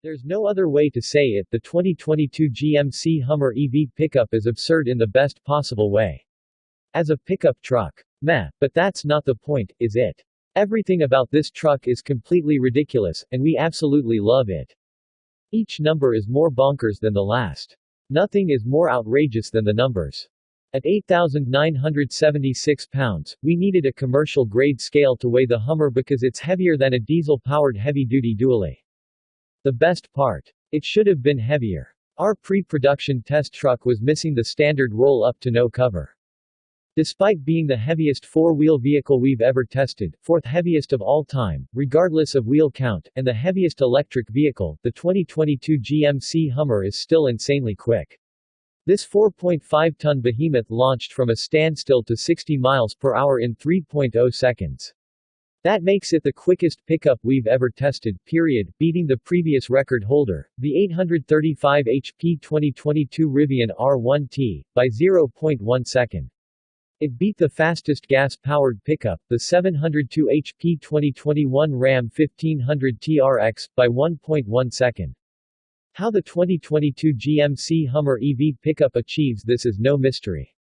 There's no other way to say it, the 2022 GMC Hummer EV pickup is absurd in the best possible way. As a pickup truck. Meh, but that's not the point, is it? Everything about this truck is completely ridiculous, and we absolutely love it. Each number is more bonkers than the last. Nothing is more outrageous than the numbers. At 8,976 pounds, we needed a commercial-grade scale to weigh the Hummer because it's heavier than a diesel-powered heavy-duty dually. The best part. It should have been heavier. Our pre-production test truck was missing the standard roll-up to no cover. Despite being the heaviest four-wheel vehicle we've ever tested, fourth heaviest of all time, regardless of wheel count, and the heaviest electric vehicle, the 2022 GMC Hummer is still insanely quick. This 4.5-ton behemoth launched from a standstill to 60 miles per hour in 3.0 seconds. That makes it the quickest pickup we've ever tested, period, beating the previous record holder, the 835 HP 2022 Rivian R1T, by 0.1 second. It beat the fastest gas-powered pickup, the 702 HP 2021 Ram 1500 TRX, by 1.1 second. How the 2022 GMC Hummer EV pickup achieves this is no mystery.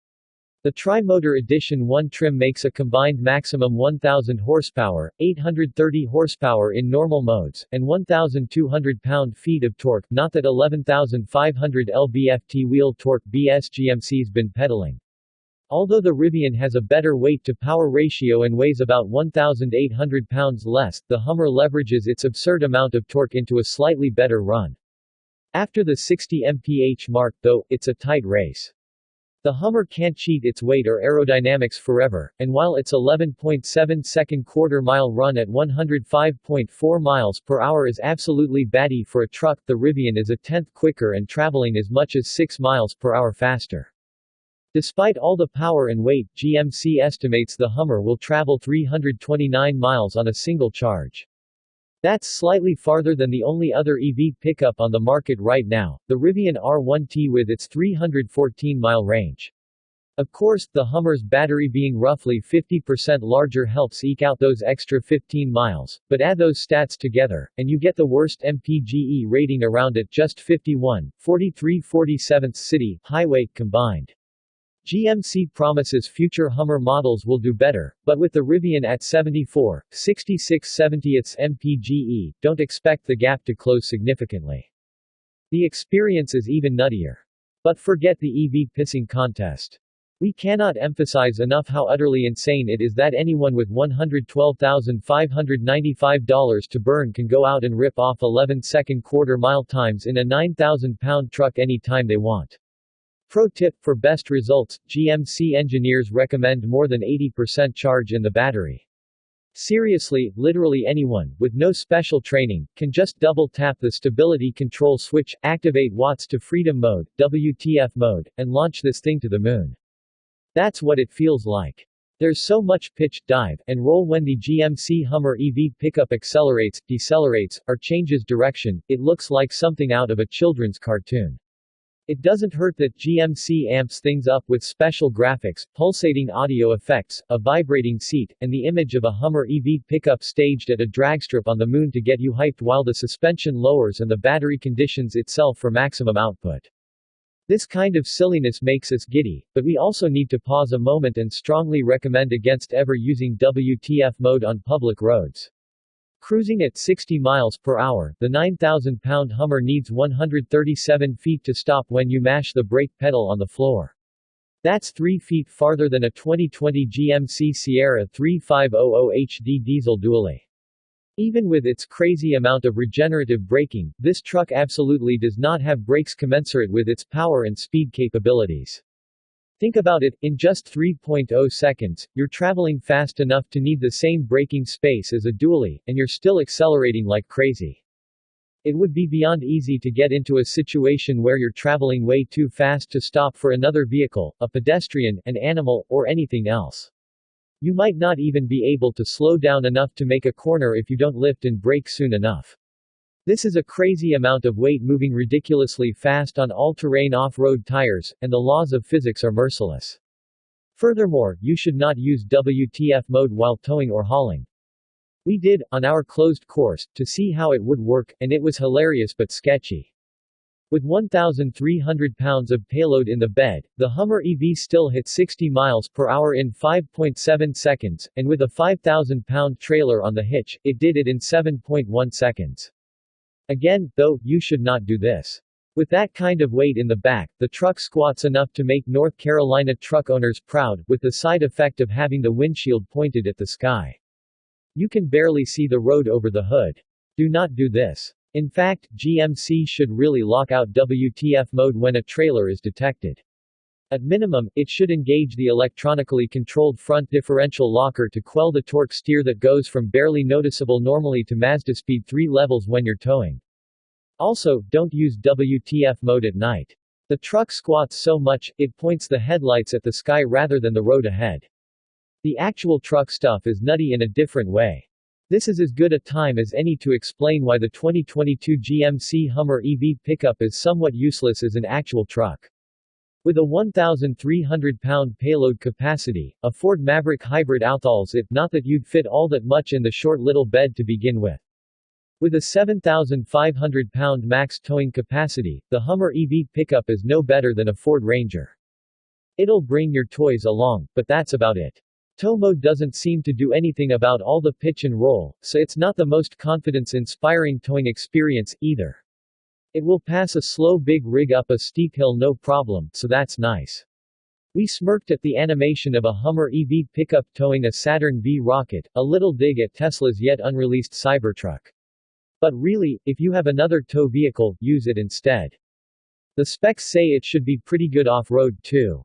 The Tri-Motor Edition 1 trim makes a combined maximum 1,000 horsepower, 830 horsepower in normal modes, and 1,200 pound-feet of torque, not that 11,500 lb-ft wheel torque BS GMC's been pedaling. Although the Rivian has a better weight-to-power ratio and weighs about 1,800 pounds less, the Hummer leverages its absurd amount of torque into a slightly better run. After the 60 mph mark, though, it's a tight race. The Hummer can't cheat its weight or aerodynamics forever, and while its 11.7-second quarter-mile run at 105.4 miles per hour is absolutely batty for a truck, the Rivian is a tenth quicker and traveling as much as 6 miles per hour faster. Despite all the power and weight, GMC estimates the Hummer will travel 329 miles on a single charge. That's slightly farther than the only other EV pickup on the market right now, the Rivian R1T with its 314-mile range. Of course, the Hummer's battery being roughly 50% larger helps eke out those extra 15 miles, but add those stats together, and you get the worst MPGe rating around at just 51, 43/47 city, highway, combined. GMC promises future Hummer models will do better, but with the Rivian at 74, 66/70ths mpge, don't expect the gap to close significantly. The experience is even nuttier. But forget the EV pissing contest. We cannot emphasize enough how utterly insane it is that anyone with $112,595 to burn can go out and rip off 11-second quarter-mile times in a 9,000-pound truck anytime they want. Pro tip: for best results, GMC engineers recommend more than 80% charge in the battery. Seriously, literally anyone, with no special training, can just double-tap the stability control switch, activate Watts to Freedom mode, WTF mode, and launch this thing to the moon. That's what it feels like. There's so much pitch, dive, and roll when the GMC Hummer EV pickup accelerates, decelerates, or changes direction, it looks like something out of a children's cartoon. It doesn't hurt that GMC amps things up with special graphics, pulsating audio effects, a vibrating seat, and the image of a Hummer EV pickup staged at a dragstrip on the moon to get you hyped while the suspension lowers and the battery conditions itself for maximum output. This kind of silliness makes us giddy, but we also need to pause a moment and strongly recommend against ever using WTF mode on public roads. Cruising at 60 miles per hour, the 9,000-pound Hummer needs 137 feet to stop when you mash the brake pedal on the floor. That's 3 feet farther than a 2020 GMC Sierra 3500 HD diesel dually. Even with its crazy amount of regenerative braking, this truck absolutely does not have brakes commensurate with its power and speed capabilities. Think about it, in just 3.0 seconds, you're traveling fast enough to need the same braking space as a dually, and you're still accelerating like crazy. It would be beyond easy to get into a situation where you're traveling way too fast to stop for another vehicle, a pedestrian, an animal, or anything else. You might not even be able to slow down enough to make a corner if you don't lift and brake soon enough. This is a crazy amount of weight moving ridiculously fast on all-terrain off-road tires, and the laws of physics are merciless. Furthermore, you should not use WTF mode while towing or hauling. We did, on our closed course, to see how it would work, and it was hilarious but sketchy. With 1,300 pounds of payload in the bed, the Hummer EV still hit 60 miles per hour in 5.7 seconds, and with a 5,000-pound trailer on the hitch, it did it in 7.1 seconds. Again, though, you should not do this. With that kind of weight in the back, the truck squats enough to make North Carolina truck owners proud, with the side effect of having the windshield pointed at the sky. You can barely see the road over the hood. Do not do this. In fact, GMC should really lock out WTF mode when a trailer is detected. At minimum, it should engage the electronically controlled front differential locker to quell the torque steer that goes from barely noticeable normally to Mazda speed 3 levels when you're towing. Also, don't use WTF mode at night. The truck squats so much, it points the headlights at the sky rather than the road ahead. The actual truck stuff is nutty in a different way. This is as good a time as any to explain why the 2022 GMC Hummer EV pickup is somewhat useless as an actual truck. With a 1,300-pound payload capacity, a Ford Maverick hybrid outhauls it, not that you'd fit all that much in the short little bed to begin with. With a 7,500-pound max towing capacity, the Hummer EV pickup is no better than a Ford Ranger. It'll bring your toys along, but that's about it. Tow mode doesn't seem to do anything about all the pitch and roll, so it's not the most confidence-inspiring towing experience, either. It will pass a slow big rig up a steep hill no problem, so that's nice. We smirked at the animation of a Hummer EV pickup towing a Saturn V rocket, a little dig at Tesla's yet unreleased Cybertruck. But really, if you have another tow vehicle, use it instead. The specs say it should be pretty good off-road too.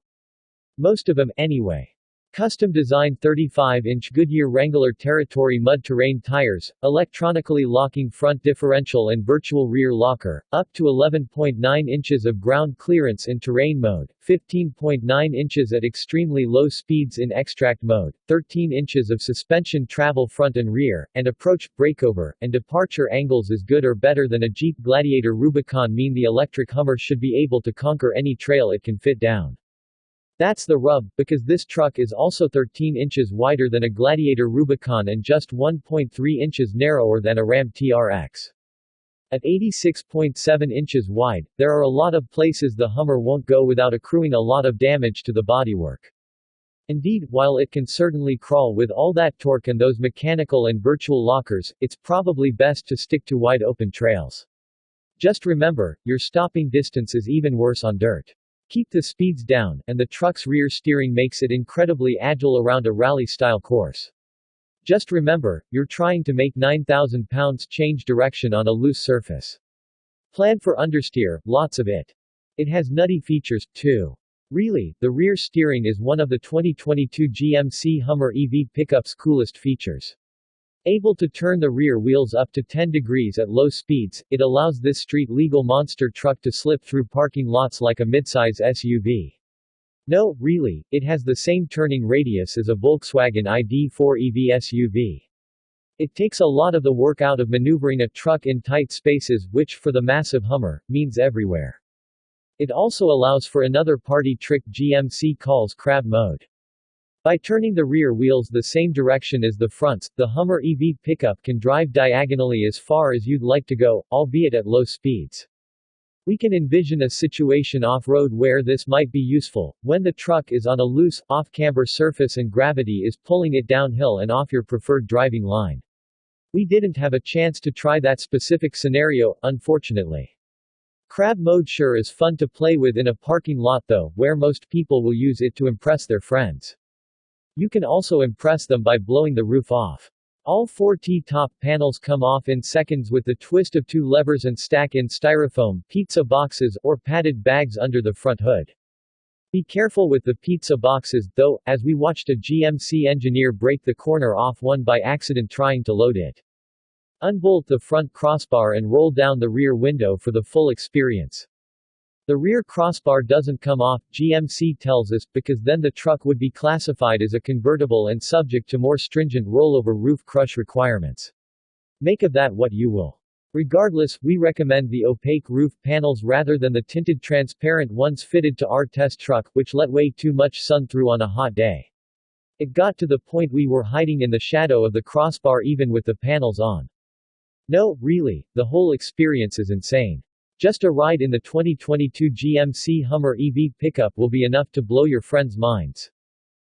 Most of them, anyway. Custom-designed 35-inch Goodyear Wrangler Territory mud-terrain tires, electronically locking front differential and virtual rear locker, up to 11.9 inches of ground clearance in terrain mode, 15.9 inches at extremely low speeds in extract mode, 13 inches of suspension travel front and rear, and approach, breakover, and departure angles is good or better than a Jeep Gladiator Rubicon mean the electric Hummer should be able to conquer any trail it can fit down. That's the rub, because this truck is also 13 inches wider than a Gladiator Rubicon and just 1.3 inches narrower than a Ram TRX. At 86.7 inches wide, there are a lot of places the Hummer won't go without accruing a lot of damage to the bodywork. Indeed, while it can certainly crawl with all that torque and those mechanical and virtual lockers, it's probably best to stick to wide open trails. Just remember, your stopping distance is even worse on dirt. Keep the speeds down, and the truck's rear steering makes it incredibly agile around a rally-style course. Just remember, you're trying to make 9,000 pounds change direction on a loose surface. Plan for understeer, lots of it. It has nutty features, too. Really, the rear steering is one of the 2022 GMC Hummer EV pickup's coolest features. Able to turn the rear wheels up to 10 degrees at low speeds, it allows this street-legal monster truck to slip through parking lots like a midsize SUV. No, really, it has the same turning radius as a Volkswagen ID.4 EV SUV. It takes a lot of the work out of maneuvering a truck in tight spaces, which, for the massive Hummer, means everywhere. It also allows for another party trick GMC calls crab mode. By turning the rear wheels the same direction as the fronts, the Hummer EV pickup can drive diagonally as far as you'd like to go, albeit at low speeds. We can envision a situation off-road where this might be useful, when the truck is on a loose, off-camber surface and gravity is pulling it downhill and off your preferred driving line. We didn't have a chance to try that specific scenario, unfortunately. Crab mode sure is fun to play with in a parking lot though, where most people will use it to impress their friends. You can also impress them by blowing the roof off. All 4 T-top panels come off in seconds with the twist of 2 levers and stack in styrofoam, pizza boxes, or padded bags under the front hood. Be careful with the pizza boxes, though, as we watched a GMC engineer break the corner off one by accident trying to load it. Unbolt the front crossbar and roll down the rear window for the full experience. The rear crossbar doesn't come off, GMC tells us, because then the truck would be classified as a convertible and subject to more stringent rollover roof crush requirements. Make of that what you will. Regardless, we recommend the opaque roof panels rather than the tinted transparent ones fitted to our test truck, which let way too much sun through on a hot day. It got to the point we were hiding in the shadow of the crossbar even with the panels on. No, really, the whole experience is insane. Just a ride in the 2022 GMC Hummer EV pickup will be enough to blow your friends' minds.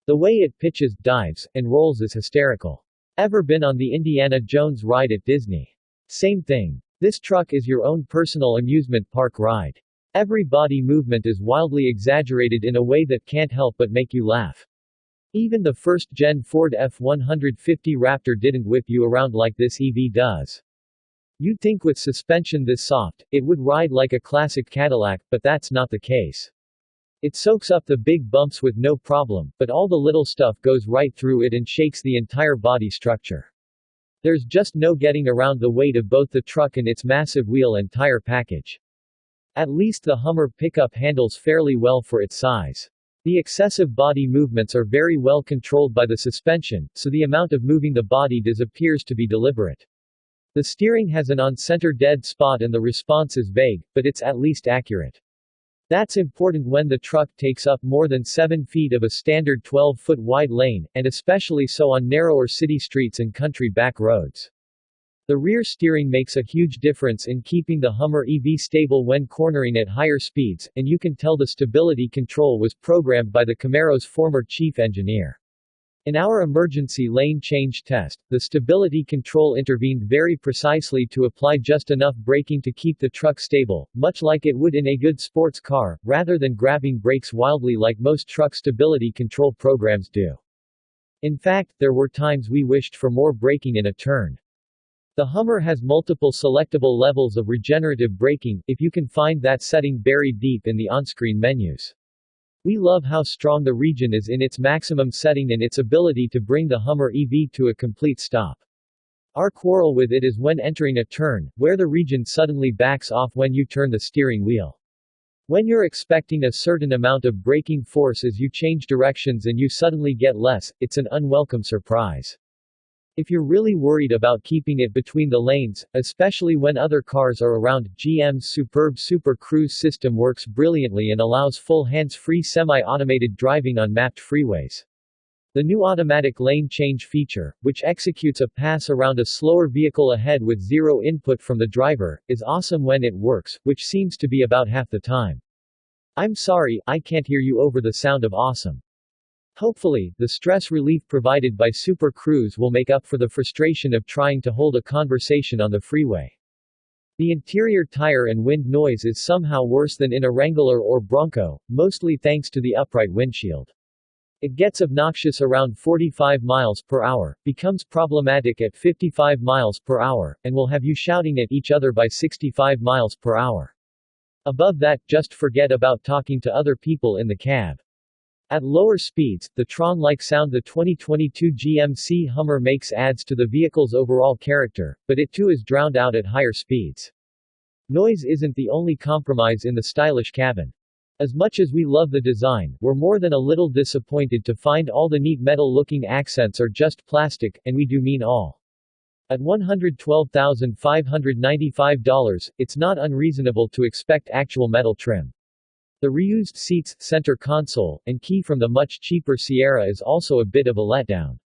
The way it pitches, dives, and rolls is hysterical. Ever been on the Indiana Jones ride at Disney? Same thing. This truck is your own personal amusement park ride. Every body movement is wildly exaggerated in a way that can't help but make you laugh. Even the first-gen Ford F-150 Raptor didn't whip you around like this EV does. You'd think with suspension this soft, it would ride like a classic Cadillac, but that's not the case. It soaks up the big bumps with no problem, but all the little stuff goes right through it and shakes the entire body structure. There's just no getting around the weight of both the truck and its massive wheel and tire package. At least the Hummer pickup handles fairly well for its size. The excessive body movements are very well controlled by the suspension, so the amount of moving the body appears to be deliberate. The steering has an on-center dead spot and the response is vague, but it's at least accurate. That's important when the truck takes up more than 7 feet of a standard 12-foot wide lane, and especially so on narrower city streets and country back roads. The rear steering makes a huge difference in keeping the Hummer EV stable when cornering at higher speeds, and you can tell the stability control was programmed by the Camaro's former chief engineer. In our emergency lane change test, the stability control intervened very precisely to apply just enough braking to keep the truck stable, much like it would in a good sports car, rather than grabbing brakes wildly like most truck stability control programs do. In fact, there were times we wished for more braking in a turn. The Hummer has multiple selectable levels of regenerative braking, if you can find that setting buried deep in the on-screen menus. We love how strong the regen is in its maximum setting and its ability to bring the Hummer EV to a complete stop. Our quarrel with it is when entering a turn, where the regen suddenly backs off when you turn the steering wheel. When you're expecting a certain amount of braking force as you change directions and you suddenly get less, it's an unwelcome surprise. If you're really worried about keeping it between the lanes, especially when other cars are around, GM's superb Super Cruise system works brilliantly and allows full hands-free semi-automated driving on mapped freeways. The new automatic lane change feature, which executes a pass around a slower vehicle ahead with zero input from the driver, is awesome when it works, which seems to be about half the time. I'm sorry, I can't hear you over the sound of awesome. Hopefully, the stress relief provided by Super Cruise will make up for the frustration of trying to hold a conversation on the freeway. The interior tire and wind noise is somehow worse than in a Wrangler or Bronco, mostly thanks to the upright windshield. It gets obnoxious around 45 miles per hour, becomes problematic at 55 miles per hour, and will have you shouting at each other by 65 miles per hour. Above that, just forget about talking to other people in the cab. At lower speeds, the Tron-like sound the 2022 GMC Hummer makes adds to the vehicle's overall character, but it too is drowned out at higher speeds. Noise isn't the only compromise in the stylish cabin. As much as we love the design, we're more than a little disappointed to find all the neat metal-looking accents are just plastic, and we do mean all. At $112,595, it's not unreasonable to expect actual metal trim. The reused seats, center console, and key from the much cheaper Sierra is also a bit of a letdown.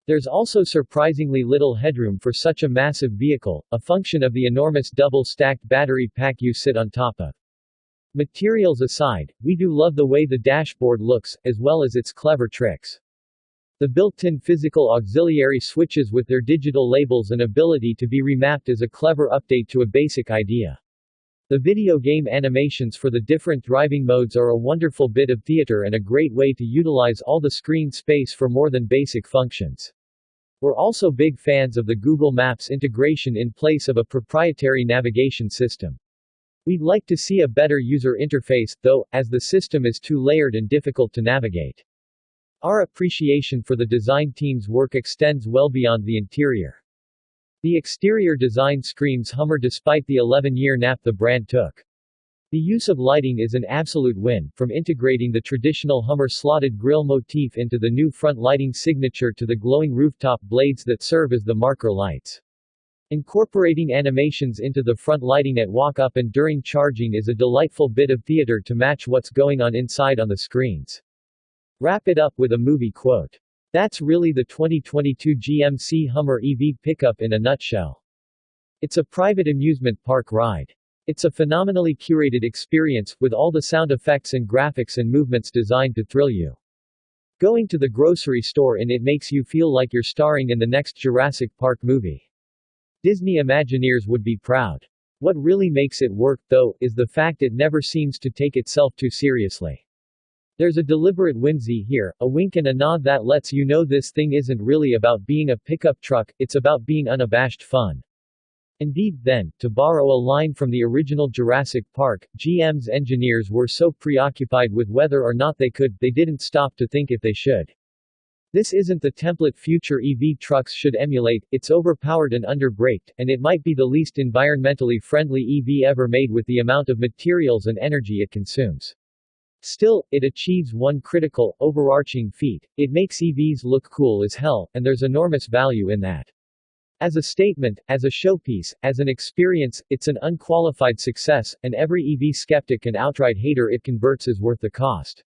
There's also surprisingly little headroom for such a massive vehicle, a function of the enormous double-stacked battery pack you sit on top of. Materials aside, we do love the way the dashboard looks, as well as its clever tricks. The built-in physical auxiliary switches with their digital labels and ability to be remapped is a clever update to a basic idea. The video game animations for the different driving modes are a wonderful bit of theater and a great way to utilize all the screen space for more than basic functions. We're also big fans of the Google Maps integration in place of a proprietary navigation system. We'd like to see a better user interface, though, as the system is too layered and difficult to navigate. Our appreciation for the design team's work extends well beyond the interior. The exterior design screams Hummer despite the 11-year nap the brand took. The use of lighting is an absolute win, from integrating the traditional Hummer slotted grille motif into the new front lighting signature to the glowing rooftop blades that serve as the marker lights. Incorporating animations into the front lighting at walk-up and during charging is a delightful bit of theater to match what's going on inside on the screens. Wrap it up with a movie quote. That's really the 2022 GMC Hummer EV pickup in a nutshell. It's a private amusement park ride. It's a phenomenally curated experience, with all the sound effects and graphics and movements designed to thrill you. Going to the grocery store in it makes you feel like you're starring in the next Jurassic Park movie. Disney Imagineers would be proud. What really makes it work, though, is the fact it never seems to take itself too seriously. There's a deliberate whimsy here, a wink and a nod that lets you know this thing isn't really about being a pickup truck, it's about being unabashed fun. Indeed, then, to borrow a line from the original Jurassic Park, GM's engineers were so preoccupied with whether or not they didn't stop to think if they should. This isn't the template future EV trucks should emulate, it's overpowered and underbraked, and it might be the least environmentally friendly EV ever made with the amount of materials and energy it consumes. Still, it achieves one critical, overarching feat: it makes EVs look cool as hell, and there's enormous value in that. As a statement, as a showpiece, as an experience, it's an unqualified success, and every EV skeptic and outright hater it converts is worth the cost.